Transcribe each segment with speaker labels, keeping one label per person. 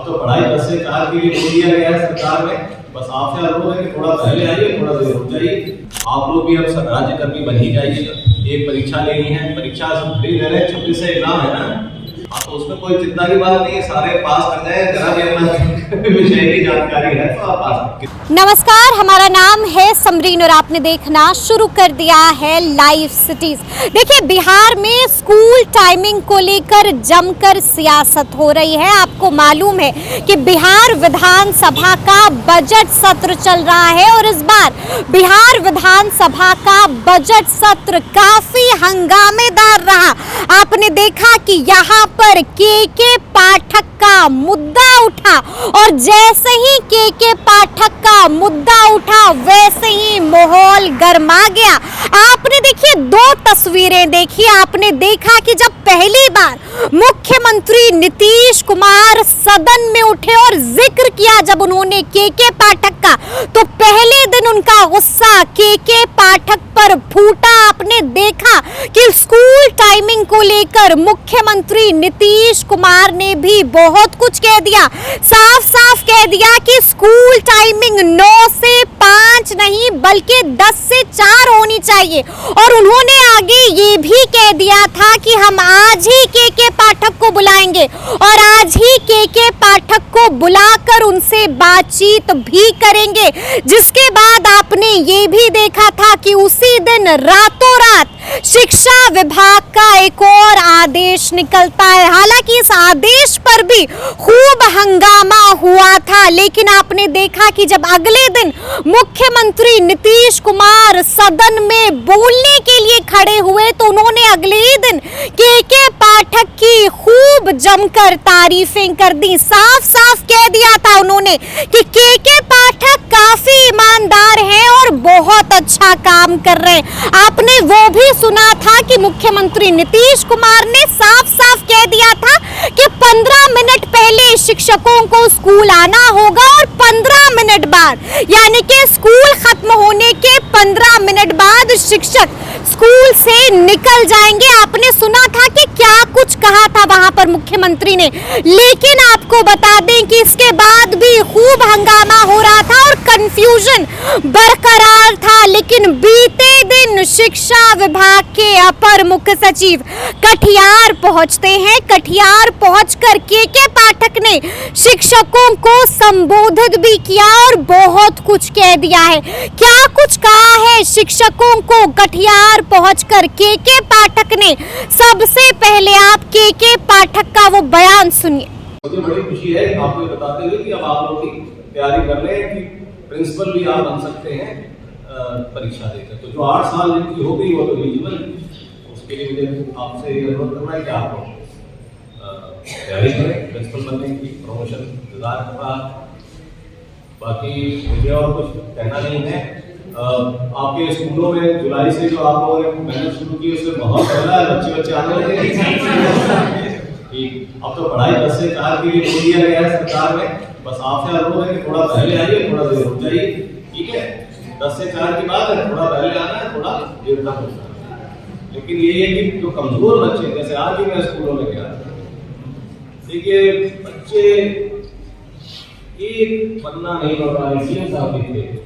Speaker 1: तो पढ़ाई 10 से 4 के लिए बोल दिया गया है सरकार में। बस आपसे अनुरोध है कि थोड़ा पहले आइए, थोड़ा देर रुक जाइए। आप लोग भी अब राज्यकर्मी बन ही जाइएगा। एक परीक्षा लेनी है, परीक्षा सब फ्री ले रहे हैं, 26 से एग्जाम है ना, तो उसमें कोई चिंता की बात नहीं है, सारे पास कर जाए। जरा भी अपना विषय की जानकारी है तो आप पास।
Speaker 2: नमस्कार, हमारा नाम है समरीन और आपने देखना शुरू कर दिया है लाइव सिटीज। देखिए, बिहार में स्कूल टाइमिंग को लेकर जमकर सियासत हो रही है। आपको मालूम है कि बिहार विधानसभा का बजट सत्र चल रहा है और इस बार बिहार विधानसभा का बजट सत्र काफी हंगामेदार रहा। आपने देखा कि यहाँ पर के पाठक का मुद्दा उठा और जैसे ही के पाठक का मुद्दा उठा वैसे ही माहौल गर्मा गया। आपने देखिए 2 तस्वीरें देखी। आपने देखा कि जब पहली बार मुख्यमंत्री नीतीश कुमार सदन में उठे और जिक्र किया जब उन्होंने के पाठक का, तो पहले दिन उनका गुस्सा के पाठक पर फूटा। आपने देखा कि स्कूल टाइमिंग को लेकर मुख्यमंत्री नीतीश कुमार ने भी बहुत कुछ कह दिया। साफ साफ कह दिया कि स्कूल टाइमिंग 9 से 5 नहीं बल्कि 10 से 4 होनी चाहिए। और उन्होंने आगे ये भी कह दिया था कि हम आज ही के पाठक को बुलाएंगे और आज ही के पाठक को बुलाकर उनसे बातचीत भी करेंगे। जिसके बाद आपने ये भी देखा था कि उसी दिन रातों रात शिक्षा विभाग का एक और आदेश निकलता है। हालांकि इस आदेश पर भी खूब हंगामा हुआ था, लेकिन आपने देखा कि जब अगले दिन मुख्यमंत्री नीतीश कुमार सदन में बोलने के लिए खड़े हुए तो उन्होंने अगले ही दिन के पाठक की खूब जमकर तारीफें कर दी। साफ साफ कह दिया था उन्होंने कि के पाठक काफी ईमानदार हैं और बहुत अच्छा काम कर रहे हैं। आपने वो भी सुना था कि मुख्यमंत्री नीतीश कुमार ने साफ साफ कह दिया था कि 15 मिनट पहले शिक्षकों को स्कूल आना होगा और 15 मिनट बाद यानी कि स्कूल खत्म होने के 15 मिनट बाद शिक्षक स्कूल से निकल जाएंगे। आपने सुना था कि क्या कुछ कहा था वहां पर मुख्यमंत्री ने, लेकिन आपको बता दें कि इसके बाद भी खूब हंगामा हो रहा था और कंफ्यूजन बरकरार था। लेकिन बीते दिन शिक्षा विभाग के अपर मुख्य सचिव कटिहार पहुंचते हैं। कटिहार पहुंचकर के पाठक ने शिक्षकों को संबोधित भी किया और बहुत कुछ कह दिया है। क्या कुछ कहा है शिक्षकों को कटिहार पहुंचकर के पाठक ने, सबसे पहले आप के पाठक का वो बयान सुनिए।
Speaker 1: मुझे बड़ी खुशी है आपको बताते हुए कि अब आप लोग की तैयारी कर रहे हैं कि प्रिंसिपल भी आप बन सकते हैं परीक्षा देकर। तो जो 8 साल जिनकी हो गई वो तो एलिजिबल, उसके लिए मुझे आपसे अनुरोध करना है कि आप तैयारी करें प्रिंसिपल बनने की, प्रमोशन इंतजार कर रहा। बाकी मुझे और कुछ कहना नहीं है। आपके स्कूलों में जुलाई से जो आप लोगों ने मेहनत शुरू की उससे बहुत पहला बच्चे आने लगे। अब तो पढ़ाई 10 से 4 के लिए बोल दिया गया है सरकार में। बस आपसे अनुरोध है कि थोड़ा पहले आइए, थोड़ा देर रुक जाइए। ठीक है, 10 से 4 की बात है, थोड़ा पहले आना है, थोड़ा देर तक रुकना है। लेकिन ये है कि जो कमजोर बच्चे, जैसे आज भी मैं स्कूलों में गया, देखिए बच्चे एक पन्ना नहीं पढ़ पा रहे, सीएम साहब लिखते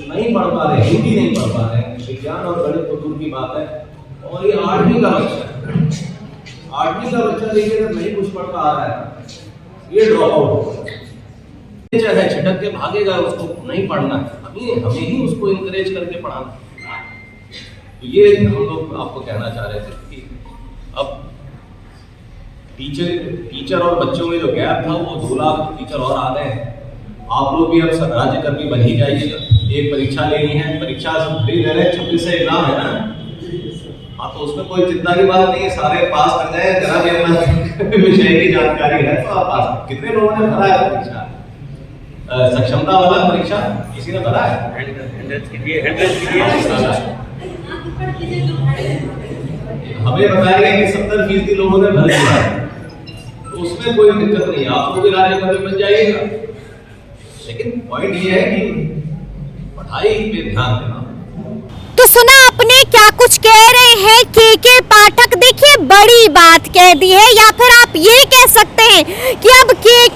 Speaker 1: नहीं पढ़ पा रहे, हिंदी नहीं पढ़ पा रहे, विज्ञान और गणित तो दूर की बात है। और ये 8वीं का बच्चा है, 8वीं का बच्चा देखिए अगर नहीं कुछ पढ़ पा रहा है, ये ड्रॉप आउट होगा, चाहे छिटक के भागेगा, उसको नहीं पढ़ना है। हमें ही उसको इंकरेज करके पढ़ाना। तो ये हम लोग आपको कहना चाह रहे थे कि अब टीचर और बच्चों में जो गैप था वो 2 लाख टीचर और आ गए हैं। आप लोग भी अब राज्यकर्मी बन ही जाइएगा। एक परीक्षा लेनी है, परीक्षा सब फ्री ले रहे हैं, 26 से एग्जाम है ना, तो उसमें कोई चिंता की बात नहीं है, सारे पास कर जाए। जरा भी अपना विषय की जानकारी है तो आप पास। कितने लोगों ने भरा है परीक्षा? सक्षमता वाला परीक्षा किसी ने भरा है? 100 के लिए हमें बताया गया कि 70% लोगों ने भर दिया है, तो उसमें कोई दिक्कत नहीं है। आप लोग भी राज्यकर्मी बन जाइएगा। लेकिन पॉइंट ये है कि पढ़ाई पे ध्यान देना।
Speaker 2: तो सुना आपने क्या कुछ कह रहे हैं के पाठक। देखिए बड़ी बात कह दी है, या फिर आप ये कह सकते हैं कि अब के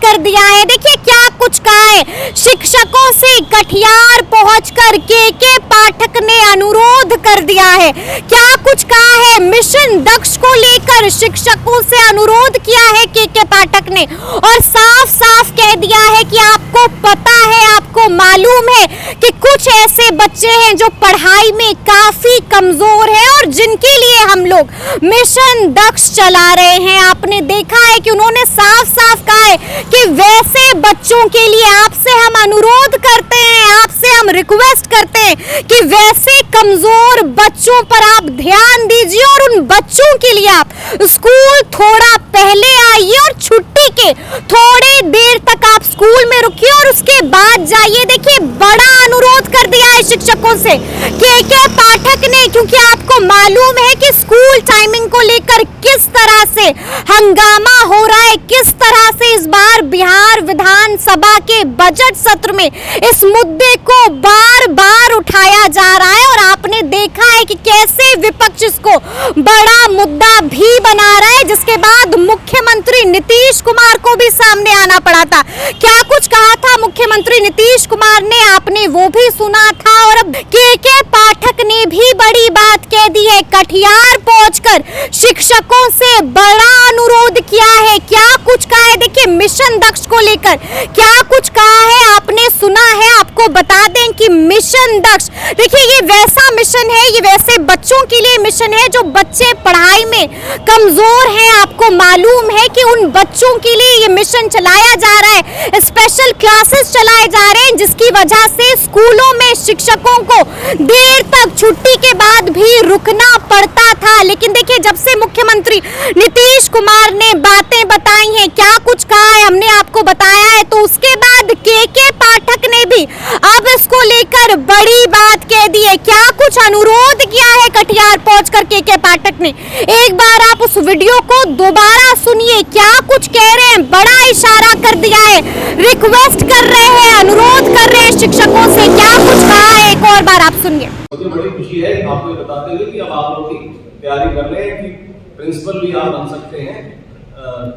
Speaker 2: कर दिया है। देखिए क्या कुछ कहा है, शिक्षकों से कटिहार पहुंचकर के पाठक ने अनुरोध कर दिया है। क्या कुछ कहा है, मिशन दक्ष को लेकर शिक्षकों से अनुरोध किया है के पाठक ने, और साफ साफ कह दिया है कि आपको पता है, आपको मालूम है कि कुछ ऐसे बच्चे हैं जो पढ़ाई में काफी कमजोर हैं और जिनके लिए हम लोग मिशन दक्ष चला रहे हैं। आपने देखा है कि उन्होंने साफ साफ कहा है कि वैसे बच्चों के लिए आपसे हम अनुरोध करते हैं, आपसे हम रिक्वेस्ट करते हैं कि वैसे कमजोर बच्चों पर आप ध्यान दीजिए और उन बच्चों के लिए आप स्कूल थोड़ा पहले आइए और छुट्टी के थोड़े देर तक आप स्कूल में रुकिए और उसके बाद जाइए। देखिए बड़ा अनुरोध कर दिया है शिक्षकों से के पाठक ने, क्योंकि आपको मालूम है कि स्कूल टाइमिंग को लेकर किस तरह से हंगामा हो रहा है, किस तरह से इस बार बिहार विधानसभा के बजट सत्र में इस मुद्दे को बार बार उठाया जा रहा है। और आपने देखा है कि कैसे विपक्ष इसको बड़ा मुद्दा भी बना रहा है, जिसके बाद मुख्यमंत्री नीतीश कुमार को भी सामने आना पड़ा था। क्या कुछ कहा था मुख्यमंत्री नीतीश कुमार ने, आपने वो भी सुना था। और अब के पाठक ने भी बड़ी बात कह दी है, कटिहार पहुंचकर शिक्षकों से बड़ा अनुरोध किया है। क्या कुछ कहा है, देखिए मिशन दक्ष को लेकर क्या कुछ कहा है, आपने सुना है। आपको बता दें कि मिशन दक्ष, देखिए ये वैसा मिशन है, ये वैसे बच्चों के लिए मिशन है जो बच्चे पढ़ाई में कमजोर हैं। आपको मालूम है कि उन बच्चों के लिए ये मिशन चलाया जा रहा है, स्पेशल क्लासेस चलाए जा रहे हैं, जिसकी वजह से स्कूलों में शिक्षकों को देर तक छुट्टी के बाद भी रुकना पड़ता था। लेकिन देखिए जब से मुख्यमंत्री नीतीश कुमार ने बातें बताई हैं, क्या कुछ कहा है, हमने आपको बताया है, तो उसके बाद के पाठक ने भी अब इसको लेकर बड़ी बात कह दी है। क्या कुछ अनुरोध किया है कटिहार पहुंचकर के पाठक ने, एक बार आप उस वीडियो को दोबारा सुनिए। क्या कुछ कह रहे हैं, बड़ा इशारा कर दिया है, रिक्वेस्ट कर रहे हैं, अनुरोध कर रहे हैं शिक्षकों से। क्या कुछ कहा है, एक और बार आप सुनिए।
Speaker 1: मुझे बड़ी खुशी है आपको बताते हुए कि अब आप लोग की तैयारी कर रहे हैं कि प्रिंसिपल भी आप बन सकते हैं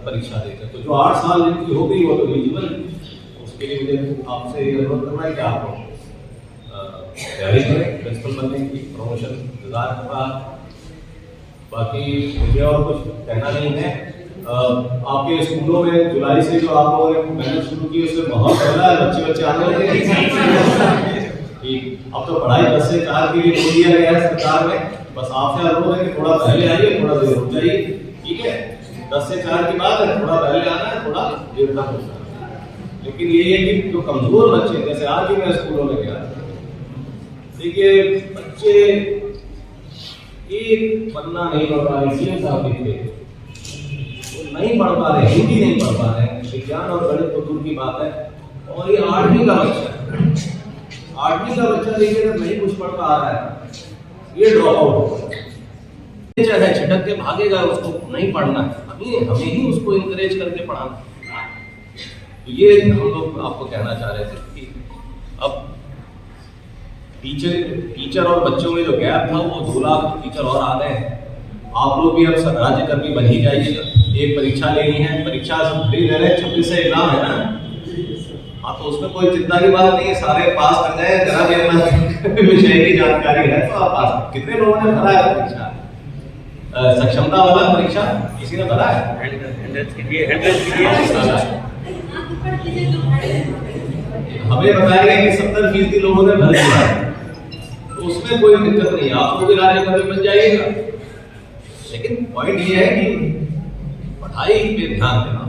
Speaker 1: परीक्षा देकर। तो जो 8 साल जिनकी हो गई वो तो एलिजिबल, उसके लिए मुझे आपसे अनुरोध करना है कि आप तैयारी करें प्रिंसिपल बनने की, प्रमोशन इंतजार कर रहा। बाकी मुझे और कुछ कहना नहीं है। आपके स्कूलों में जुलाई से जो आप लोगों ने मेहनत शुरू की उससे बहुत पहला है, बच्चे आने लगे। अब तो पढ़ाई 10 से 4 के लिए बोल दिया गया है सरकार ने, बस आपसे अनुरोध है कि थोड़ा पहले आइए, थोड़ा देर रुक जाइए, ठीक है। 10 से 4 की बात है, थोड़ा पहले आना है, थोड़ा देर तक रुकना है। लेकिन ये है कि जो कमजोर बच्चे, जैसे आज भी मैं स्कूलों में गया, देखिए बच्चे एक पन्ना नहीं पढ़ पा रहे, सीएम साहब लिखते नहीं पढ़ पा रहे, हिंदी नहीं पढ़ पा रहे, विज्ञान और गणित तो दूर की बात है। और ये 8वीं का बच्चा है, 8वीं का बच्चा देखिए अगर नहीं कुछ पढ़ पा रहा है, ये ड्रॉप आउट होगा, चाहे छिटक के भागेगा, उसको नहीं पढ़ना है, हमें ही उसको इंकरेज करके पढ़ाना। तो ये हम लोग आपको कहना चाह रहे थे कि अब टीचर और बच्चों में जो गैप था वो 2 लाख टीचर और आ गए हैं। आप लोग भी अब राज्य कर्मी बन ही जाइएगा। एक परीक्षा लेनी है, परीक्षा सब फ्री ले रहे हैं, 26 से एग्जाम है ना, हाँ तो उसमें कोई चिंता की बात नहीं है, सारे पास कर जाए। जरा भी अपना विषय की जानकारी है तो आप पास। कितने लोगों ने भरा है परीक्षा, सक्षमता वाला परीक्षा किसी ने भरा है? 100 हमें बताया गया कि 70% लोगों ने भर दिया है, तो उसमें कोई दिक्कत नहीं है, आप लोग राज्य कर्मी बन जाइएगा। लेकिन पॉइंट ये है कि पढ़ाई पे ध्यान देना।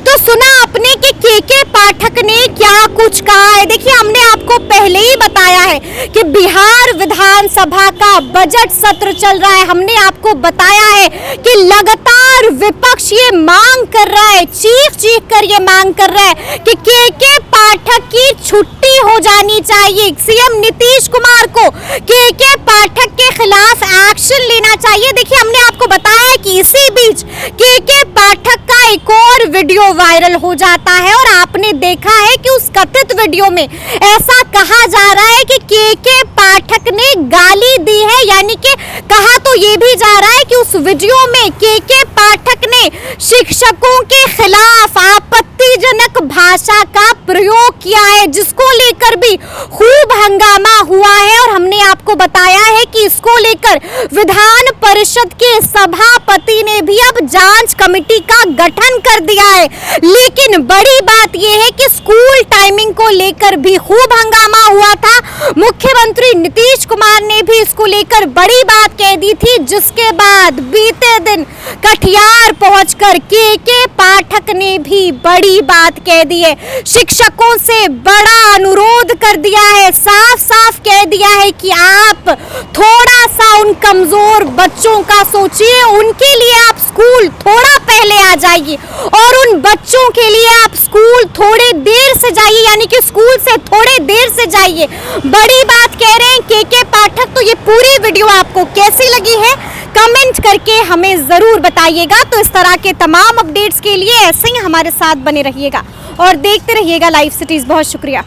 Speaker 2: तो सुना आपने कि के पाठक ने क्या कुछ कहा है। देखिए हमने आपको पहले ही बताया है कि बिहार विधानसभा का बजट सत्र चल रहा है। हमने आपको बताया है कि लगातार विपक्ष ये मांग कर रहा है, चीख कर ये मांग कर रहा है कि के पाठक की छुट्टी हो जानी चाहिए। सीएम नीतीश कुमार को के पाठक के खिलाफ एक्शन लेना चाहिए। देखिए हमने आपको बताया है कि इसी बीच के पाठक का एक और वीडियो वायरल हो जाता है और आपने देखा है कि उस कथित वीडियो में ऐसा कहा जा रहा है कि के पाठक ने गाली दी है, यानी कि कहा तो ये भी जा रहा है कि उस वीडियो में के पाठक ने शिक्षकों के खिलाफ आपत्ति आपत्तिजनक भाषा का प्रयोग किया है, जिसको लेकर भी खूब हंगामा हुआ है। और हमने आपको बताया है कि इसको लेकर विधान परिषद के सभापति ने भी अब जांच कमेटी का गठन कर दिया है। लेकिन बड़ी बात यह है कि स्कूल टाइमिंग को लेकर भी खूब हंगामा हुआ था। मुख्यमंत्री नीतीश कुमार ने भी इसको लेकर बड़ी बात कह दी थी, जिसके बाद बीते दिन कटिहार पहुंचकर के पाठक ने भी बड़ी बात कह दी है। शिक्षकों से बड़ा अनुरोध कर दिया है, साफ साफ कह दिया है कि आप थोड़ा सा उन कमजोर बच्चों का सोचिए, उनके लिए आप स्कूल थोड़ा पहले आ जाइए और उन बच्चों के लिए आप स्कूल थोड़े देर से जाइए, यानी कि स्कूल से थोड़े देर से जाइए। बड़ी बात कह रहे हैं के पाठक। तो ये पूरी वीडियो आपको कैसी लगी है कमेंट करके हमें जरूर बताइएगा। तो इस तरह के तमाम अपडेट्स के लिए ऐसे ही हमारे साथ बने रहिएगा और देखते रहिएगा लाइव सिटीज। बहुत शुक्रिया।